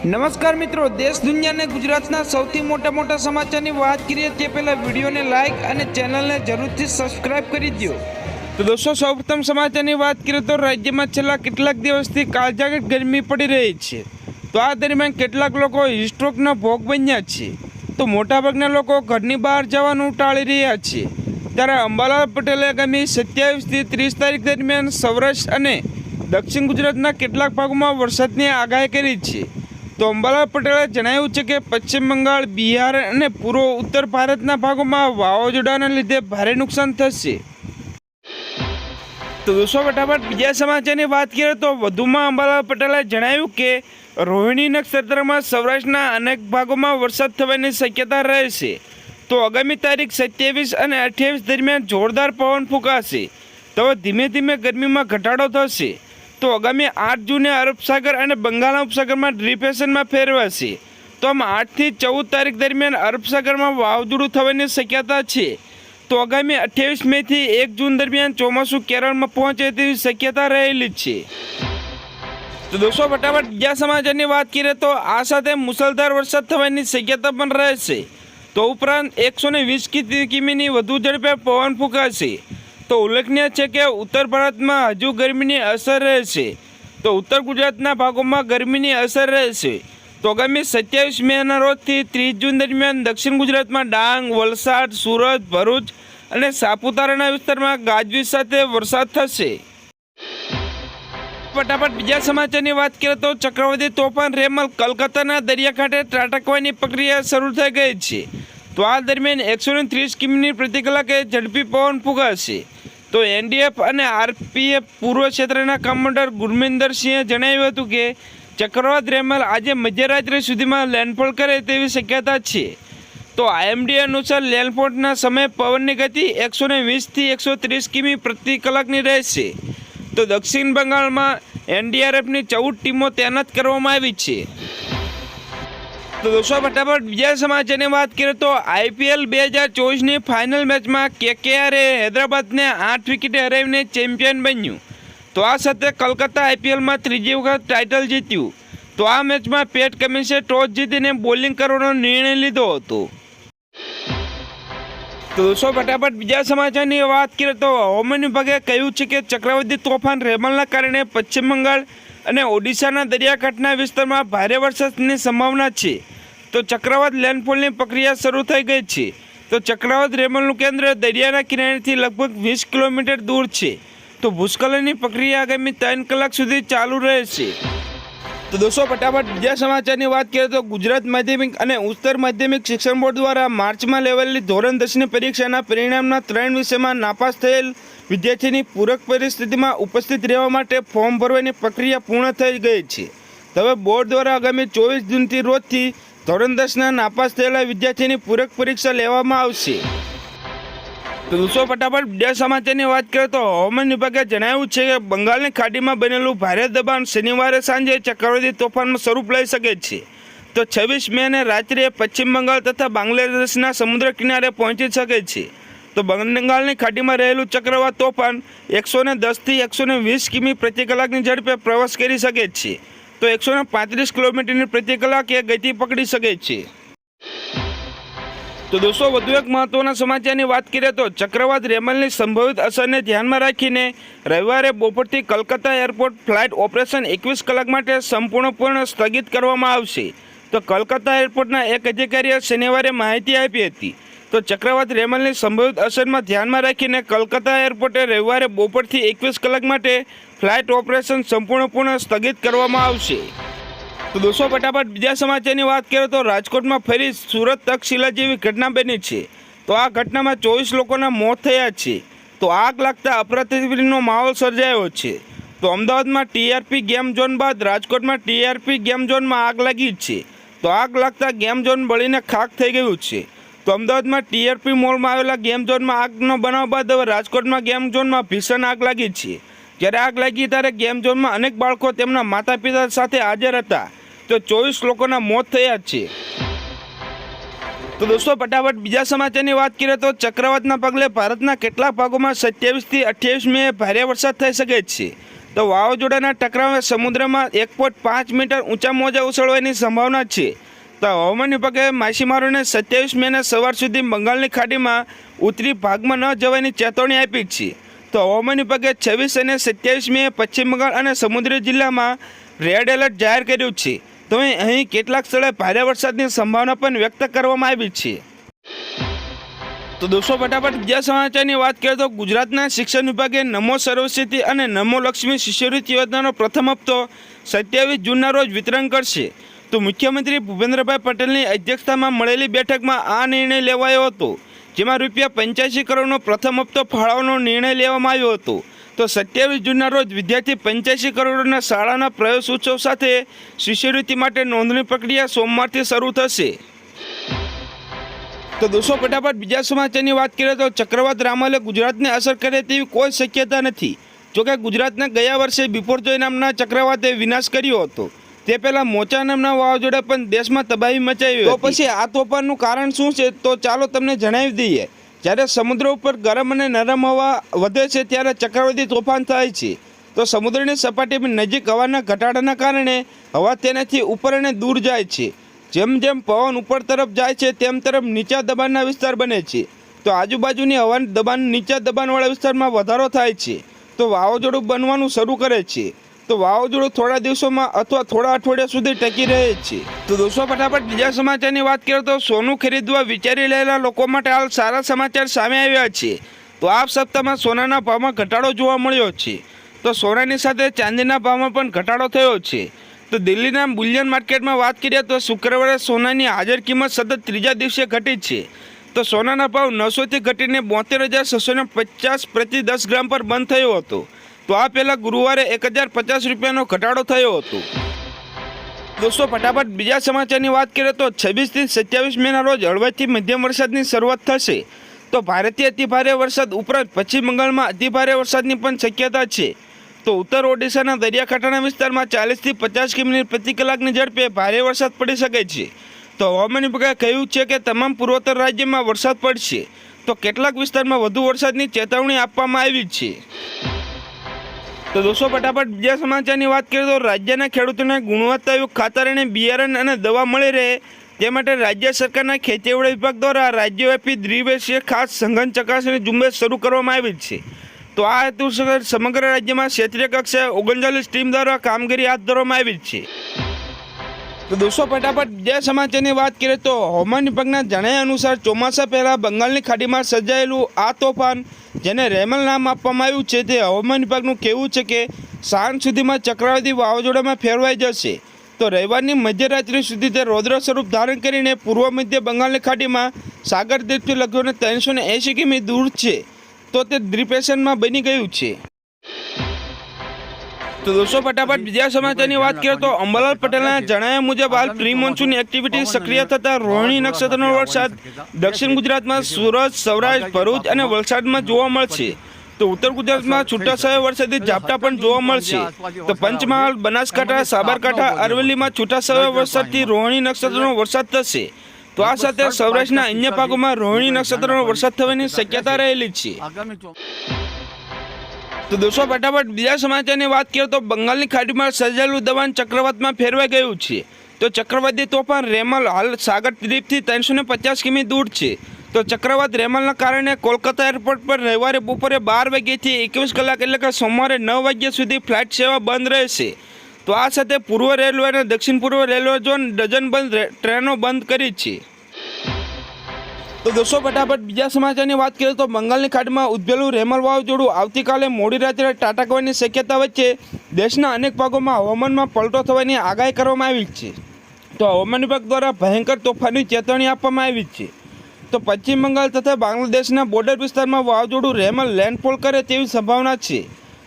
નમસ્કાર મિત્રો, દેશ દુનિયા અને ગુજરાતના સૌથી મોટા સમાચારની વાત કરીએ તે પહેલા વિડીયોને લાઇક અને ચેનલને જરૂરથી સબસ્ક્રાઇબ કરી દો। તો દોસ્તો, સૌપ્રથમ સમાચારની વાત કરીએ તો રાજ્યમાં છેલ્લા કેટલાક દિવસથી કાળઝાળ ગરમી પડી રહી છે। તો આ દરમિયાન કેટલાક લોકો હીટસ્ટ્રોકનો ભોગ બન્યા છે, તો મોટાભાગના લોકો ઘરની બહાર જવાનું ટાળી રહ્યા છે। ત્યારે અંબાલાલ પટેલે આગામી 27 થી 30 તારીખ દરમિયાન સૌરાષ્ટ્ર અને દક્ષિણ ગુજરાતના કેટલાક ભાગોમાં વરસાદની આગાહી કરી છે। તો અંબાલાલ પટેલે જણાવ્યું છે કે પશ્ચિમ બંગાળ, બિહાર અને પૂર્વ ઉત્તર ભારતના ભાગોમાં વાવાઝોડાના લીધે ભારે નુકસાન થશે। તો દોસ્તો, ફટાફટ બીજા સમાચારની વાત કરીએ તો વધુમાં અંબાલાલ પટેલે જણાવ્યું કે રોહિણી નક્ષત્રમાં સૌરાષ્ટ્રના અનેક ભાગોમાં વરસાદ થવાની શક્યતા રહેશે। તો આગામી તારીખ 27 અને 28 દરમિયાન જોરદાર પવન ફૂંકાશે, તો ધીમે ધીમે ગરમીમાં ઘટાડો થશે। તો આગામી 8 જૂને અરબ સાગર અને બંગાળના ઉપસાગરમાં ડિપ્રેશનમાં ફેરવાશે। તો આમ 8 થી 14 તારીખ દરમિયાન અરબ સાગરમાં વાવાઝોડું થવાની શક્યતા છે। તો આગામી 28 મે થી 1 જૂન દરમિયાન ચોમાસું કેરળમાં પહોંચે તેવી શક્યતા રહેલી છે। તો દોસ્તો, ફટાફટ બીજા સમાચારની વાત કરીએ તો આ સાથે મુસળધાર વરસાદ થવાની શક્યતા પણ રહેશે। તો ઉપરાંત 120 કિમીની વધુ ઝડપે પવન ફૂંકાશે। તો ઉલ્લેખનીય છે કે ઉત્તર ભારતમાં હજુ ગરમીની અસર રહેશે, તો ઉત્તર ગુજરાતના ભાગોમાં ગરમીની અસર રહેશે। તો આગામી 27 મેના રોજથી 30 જૂન દરમિયાન દક્ષિણ ગુજરાતમાં ડાંગ, વલસાડ, સુરત, ભરૂચ અને સાપુતારાના વિસ્તારમાં ગાજવીજ સાથે વરસાદ થશે। ફટાફટ બીજા સમાચારની વાત કરીએ તો ચક્રવાતી તોફાન રેમલ કલકત્તાના દરિયાકાંઠે ત્રાટકવાની પ્રક્રિયા શરૂ થઈ ગઈ છે। તો આ દરમિયાન 130 કિમી પ્રતિ કલાકે ઝડપી પવન ફૂંકાશે। તો એનડીએફ અને આરપીએફ પૂર્વ ક્ષેત્રના કમાન્ડર ગુરમિંદરસિંહે જણાવ્યું હતું કે ચક્રવાત રેમલ આજે મધ્યરાત્રિ સુધીમાં લેન્ડફોલ કરે તેવી શક્યતા છે। તો આઈએમડી અનુસાર લેન્ડફોલના સમયે પવનની ગતિ 120 થી 130 કિમી પ્રતિ કલાકની રહેશે। તો દક્ષિણ બંગાળમાં એનડીઆરએફની 14 ટીમો તૈનાત કરવામાં આવી છે। તો દોસ્તો, ફટાફટ બીજા સમાચારની વાત કરીએ તો આઈપીએલ 2024ની ફાઇનલ મેચમાં કેકેઆરે હૈદરાબાદને 8 વિકેટે હરાવીને ચેમ્પિયન બન્યું। તો આ સાથે કલકત્તા આઈપીએલમાં ત્રીજી વખત ટાઇટલ જીત્યું। તો આ મેચમાં પેટ કમિન્સે ટોસ જીતીને બોલિંગ કરવાનો નિર્ણય લીધો હતો। તો દોસ્તો, ફટાફટ બીજા સમાચારની વાત કરીએ તો હવામાન વિભાગે કહ્યું છે કે ચક્રવાતી તોફાન રેમલના કારણે પશ્ચિમ બંગાળ અને ઓડિશાના દરિયાકાંઠાના વિસ્તારમાં ભારે વરસાદની સંભાવના છે। તો ચક્રવાત લેન્ડફોલની પ્રક્રિયા શરૂ થઈ ગઈ છે। તો ચક્રવાત રેમલનું કેન્દ્ર દરિયાના કિનારેથી લગભગ 20 કિલોમીટર દૂર છે। તો ભૂસ્ખલનની પ્રક્રિયા આગામી 3 કલાક સુધી ચાલુ રહેશે। તો દોસ્તો, ફટાફટ બીજા સમાચારની વાત કરીએ તો ગુજરાત માધ્યમિક અને ઉચ્ચતર માધ્યમિક શિક્ષણ બોર્ડ દ્વારા માર્ચમાં લેવાયેલી ધોરણ 10ની પરીક્ષાના પરિણામના 3 વિષયમાં નાપાસ થયેલ વિદ્યાર્થીની પૂરક પરિસ્થિતિમાં ઉપસ્થિત રહેવા માટે ફોર્મ ભરવાની પ્રક્રિયા પૂર્ણ થઈ ગઈ છે। તો હવે બોર્ડ દ્વારા આગામી 24 જૂનથી રોજથી ધોરણ 10ના નાપાસ થયેલા વિદ્યાર્થીની પૂરક પરીક્ષા લેવામાં આવશે। તો દોસ્તો, ફટાફટ બીજા સમાચારની વાત કરીએ તો હવામાન વિભાગે જણાવ્યું છે કે બંગાળની ખાડીમાં બનેલું ભારે દબાણ શનિવારે સાંજે ચક્રવાતી તોફાનમાં સ્વરૂપ લઈ શકે છે। તો 26 મેને રાત્રે પશ્ચિમ બંગાળ તથા બાંગ્લાદેશના સમુદ્ર કિનારે પહોંચી શકે છે। તો બંગાળની ખાડીમાં રહેલું ચક્રવાત તોફાન 110 થી 120 કિમી પ્રતિ કલાકની ઝડપે પ્રવાસ કરી શકે છે। તો 135 કિલોમીટરની પ્રતિ કલાકે ગતિ પકડી શકે છે। તો દોસ્તો, વધુ એક મહત્વના સમાચારની વાત કરીએ તો ચક્રવાત રેમલની સંભવિત અસરને ધ્યાનમાં રાખીને રવિવારે બપોરથી કલકત્તા એરપોર્ટ ફ્લાઇટ ઓપરેશન 21 કલાક માટે સંપૂર્ણપણે સ્થગિત કરવામાં આવશે। તો કલકત્તા એરપોર્ટના એક અધિકારીએ શનિવારે માહિતી આપી હતી। તો ચક્રવાત રેમલની સંભવિત અસરમાં ધ્યાનમાં રાખીને કલકત્તા એરપોર્ટે રવિવારે બપોરથી 21 કલાક માટે ફ્લાઇટ ઓપરેશન સંપૂર્ણપણે સ્થગિત કરવામાં આવશે। તો દોસ્તો, ફટાફટ બીજા સમાચારની વાત કરીએ તો રાજકોટમાં ફરી સુરત તક્ષશિલા જેવી ઘટના બની છે। તો આ ઘટનામાં 24 લોકોના મોત થયા છે। તો આગ લાગતા અફરાતફરીનો માહોલ સર્જાયો છે। તો અમદાવાદમાં ટીઆરપી ગેમ ઝોન બાદ રાજકોટમાં ટીઆરપી ગેમ ઝોનમાં આગ લાગી છે। તો આગ લાગતા ગેમ ઝોન બળીને ખાખ થઈ ગયું છે। તો અમદાવાદમાં ટીઆરપી મોલમાં આવેલા ગેમ ઝોનમાં આગનો બનાવ બાદ હવે રાજકોટમાં ગેમ ઝોનમાં ભીષણ આગ લાગી છે। જ્યારે આગ લાગી ત્યારે ગેમ ઝોનમાં અનેક બાળકો તેમના માતા પિતા સાથે હાજર હતા। તો 24 લોકોના મોત થયા છે। તો દોસ્તો, ફટાફટ બીજા સમાચારની વાત કરીએ તો ચક્રવાતના પગલે ભારતના કેટલાક ભાગોમાં 27 થી 28 મે ભારે વરસાદ થઈ શકે છે। તો વાવાઝોડાના ટકરાવે સમુદ્રમાં 1.5 મીટર ઊંચા મોજા ઉછળવાની સંભાવના છે. તો હવામાન વિભાગે માછીમારોને 27 મેના સવાર સુધી બંગાળની ખાડીમાં ઉત્તરી ભાગમાં ન જવાની ચેતવણી આપી છે. તો હવામાન વિભાગે 26 અને 27 મે પશ્ચિમ બંગાળ અને સમુદ્રી જિલ્લામાં રેડ એલર્ટ જાહેર કર્યું છે. તો અહીં કેટલાક સ્થળે ભારે વરસાદની સંભાવના પણ વ્યક્ત કરવામાં આવી છે. તો દોસ્તો ફટાફટ બીજા સમાચારની વાત કરીએ તો ગુજરાતના શિક્ષણ વિભાગે નમો સર્વસિદ્ધિ અને નમો લક્ષ્મી શિષ્યવૃત્તિ યોજનાનો પ્રથમ હપ્તો 27 જૂનના રોજ વિતરણ કરશે. તો મુખ્યમંત્રી ભૂપેન્દ્રભાઈ પટેલની અધ્યક્ષતામાં મળેલી બેઠકમાં આ નિર્ણય લેવાયો હતો, જેમાં ₹85 કરોડનો પ્રથમ હપ્તો ફાળવવાનો નિર્ણય લેવામાં આવ્યો હતો. તો 27 જૂનના રોજ વિદ્યાર્થી 85 કરોડના શાળાના પ્રવેશ ઉત્સવ સાથે શિષ્યવૃત્તિ માટે નોંધણી પ્રક્રિયા સોમવારથી શરૂ થશે. તો દોસ્તો ફટાફટ બીજા સમાચારની વાત કરીએ તો ચક્રવાત રામલે ગુજરાતને અસર કરે તેવી કોઈ શક્યતા નથી. જોકે ગુજરાતના ગયા વર્ષે બિપોરજોય નામના ચક્રવાતે વિનાશ કર્યો હતો. તે પહેલાં મોચા નામના વાવાઝોડા પણ દેશમાં તબાહી મચાવી. તો પછી આ તોફાનનું કારણ શું છે તો ચાલો તમને જણાવી દઈએ. જ્યારે સમુદ્ર ઉપર ગરમ અને નરમ હવા વધે છે ત્યારે ચક્રવાતી તોફાન થાય છે. તો સમુદ્રની સપાટી નજીક હવાના ઘટાડાના કારણે હવા તેનાથી ઉપર અને દૂર જાય છે. જેમ જેમ પવન ઉપર તરફ જાય છે તેમ તરફ નીચા દબાણના વિસ્તાર બને છે. તો આજુબાજુની હવાના દબાણ નીચા દબાણવાળા વિસ્તારમાં વધારો થાય છે. તો વાવાઝોડું બનવાનું શરૂ કરે છે. તો વાવાઝોડું થોડા દિવસોમાં અથવા થોડા અઠવાડિયા સુધી ટકી રહે છે. તો દોસ્તો ફટાફટ બીજા સમાચારની વાત કરીએ તો સોનું ખરીદવા વિચારી રહેલા લોકો માટે હાલ સારા સમાચાર સામે આવ્યા છે. તો આ સપ્તાહમાં સોનાના ભાવમાં ઘટાડો જોવા મળ્યો છે. તો સોનાની સાથે ચાંદીના ભાવમાં પણ ઘટાડો થયો છે. તો દિલ્હીના બુલિયન માર્કેટમાં વાત કરીએ તો શુક્રવારે સોનાની હાજર કિંમત સતત ત્રીજા દિવસે ઘટી છે. તો સોનાના ભાવ 900થી ઘટીને 72,650 પ્રતિ 10 ગ્રામ પર બંધ થયો હતો. તો આ પહેલાં ગુરુવારે 1,050 રૂપિયાનો ઘટાડો થયો હતો. દોસ્તો ફટાફટ બીજા સમાચારની વાત કરીએ તો 26થી 27 મેના રોજ હળવાથી મધ્યમ વરસાદની શરૂઆત થશે. તો ભારેથી અતિભારે વરસાદ ઉપરાંત પશ્ચિમ બંગાળમાં અતિભારે વરસાદની પણ શક્યતા છે. તો ઉત્તર ઓડિશાના દરિયાકાંઠાના વિસ્તારમાં 40થી 50 કિમી પ્રતિ કલાકની ઝડપે ભારે વરસાદ પડી શકે છે. તો હવામાન વિભાગે કહ્યું છે કે તમામ પૂર્વોત્તર રાજ્યમાં વરસાદ પડશે. તો કેટલાક વિસ્તારમાં વધુ વરસાદની ચેતવણી આપવામાં આવી છે. તો દોસ્તો ફટાફટ બીજા સમાચારની વાત કરીએ તો રાજ્યના ખેડૂતોને ગુણવત્તાયુક્ત ખાતર અને બિયારણ અને દવા મળી રહે તે માટે રાજ્ય સરકારના ખેતીવાડી વિભાગ દ્વારા રાજ્યવ્યાપી દ્વિવસીય ખાસ સઘન ચકાસણી ઝુંબેશ શરૂ કરવામાં આવી છે. તો આ હેતુસર સમગ્ર રાજ્યમાં ક્ષેત્રીય કક્ષાએ 39 ટીમ દ્વારા કામગીરી હાથ ધરવામાં આવી છે. તો દોસ્તો ફટાફટ બીજા સમાચારની વાત કરીએ તો હવામાન વિભાગના જણાવ્યા અનુસાર ચોમાસા પહેલાં બંગાળની ખાડીમાં સર્જાયેલું આ તોફાન, જેને રેમલ નામ આપવામાં આવ્યું છે, તે હવામાન વિભાગનું કહેવું છે કે સાંજ સુધીમાં ચક્રવાતી વાવાઝોડામાં ફેરવાઈ જશે. તો રવિવારની મધ્યરાત્રિ સુધી તે રૌદ્ર સ્વરૂપ ધારણ કરીને પૂર્વ મધ્ય બંગાળની ખાડીમાં સાગર દ્વીપથી લગભગ 380 કિમી દૂર છે. તો તે ડિપ્રેશનમાં બની ગયું છે. તો દોસ્તો ફટાફટ બીજા સમાચારની વાત કરીએ તો અંબાલાલ પટેલના જણાવ્યા મુજબ હાલ પ્રી મોન્સૂન એક્ટિવિટી સક્રિય થતા રોહિણી નક્ષત્રનો વરસાદ દક્ષિણ ગુજરાતમાં સુરત, સૌરાષ્ટ્ર, ભરૂચ અને વલસાડમાં જોવા મળશે. તો ઉત્તર ગુજરાતમાં છૂટાછવાયા વરસાદી ઝાપટા પણ જોવા મળશે. તો પંચમહાલ, બનાસકાંઠા, સાબરકાંઠા, અરવલ્લીમાં છૂટાછવાયા વરસાદથી રોહિણી નક્ષત્રનો વરસાદ થશે. તો આ સાથે સૌરાષ્ટ્રના અન્ય ભાગોમાં રોહિણી નક્ષત્રનો વરસાદ થવાની શક્યતા રહેલી છે. તો દોસ્તો ફટાફટ બીજા સમાચારની વાત કરીએ તો બંગાળની ખાડીમાં સર્જાયેલું દબાણ ચક્રવાતમાં ફેરવાઈ ગયું છે. તો ચક્રવાતી તોફાન રેમલ હાલ સાગર દ્વીપથી 350 કિમી દૂર છે. તો ચક્રવાત રેમલના કારણે કોલકાતા એરપોર્ટ પર રવિવારે બપોરે 12 વાગ્યાથી 21 કલાક એટલે કે સોમવારે 9 વાગ્યા સુધી ફ્લાઇટ સેવા બંધ રહેશે. તો આ સાથે પૂર્વ રેલવે અને દક્ષિણ પૂર્વ રેલવે ઝોન ડઝનબંધ ટ્રેનો બંધ કરી છે. તો દોસ્તો ફટાફટ બીજા સમાચારની વાત કરીએ તો બંગાળની ખાડીમાં ઉદ્ભવેલું રેમલ વાવાઝોડું આવતીકાલે મોડી રાત્રે ત્રાટકવાની શક્યતા વચ્ચે દેશના અનેક ભાગોમાં હવામાનમાં પલટો થવાની આગાહી કરવામાં આવી છે. તો હવામાન વિભાગ દ્વારા ભયંકર તોફાનની ચેતવણી આપવામાં આવી છે. તો પશ્ચિમ બંગાળ તથા બાંગ્લાદેશના બોર્ડર વિસ્તારમાં વાવાઝોડું રેમલ લેન્ડફોલ કરે તેવી સંભાવના છે.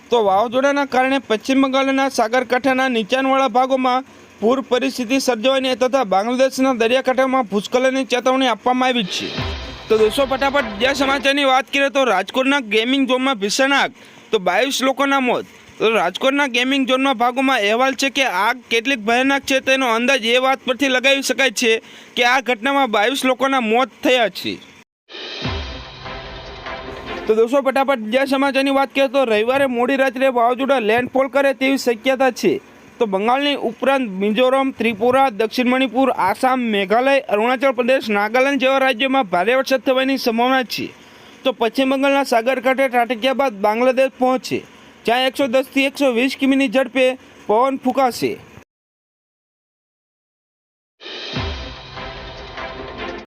તો વાવાઝોડાના કારણે પશ્ચિમ બંગાળના સાગરકાંઠાના નીચાણવાળા ભાગોમાં પૂર પરિસ્થિતિ સર્જાવાની તથા બાંગ્લાદેશના દરિયાકાંઠામાં ભૂસ્ખલનની ચેતવણી આપવામાં આવી છે. તો દોસ્તો ફટાફટ બીજા સમાચારની વાત કરીએ તો રાજકોટના ગેમિંગ ઝોનમાં ભીષણ આગ, તો 22 લોકોના મોત. તો રાજકોટના ગેમિંગ ઝોનના ભાગોમાં અહેવાલ છે કે આગ કેટલીક ભયાનક છે તેનો અંદાજ એ વાત પરથી લગાવી શકાય છે કે આ ઘટનામાં 22 લોકોના મોત થયા છે. તો દોસ્તો ફટાફટ બીજા સમાચારની વાત કરીએ તો રવિવારે મોડી રાત્રે વાવાઝોડા લેન્ડફોલ કરે તેવી શક્યતા છે. તો બંગાળની ઉપરાંત મિઝોરમ, ત્રિપુરા, દક્ષિણ મણિપુર, આસામ, મેઘાલય, અરુણાચલ પ્રદેશ, નાગાલેન્ડ જેવા રાજ્યોમાં ભારે વરસાદ થવાની સંભાવના છે. તો પશ્ચિમ બંગાળના સાગર કાંઠે ત્રાટક્યા બાદ બાંગ્લાદેશ પહોંચે, જ્યાં 110 થી 120 કિમીની ઝડપે પવન ફૂંકાશે.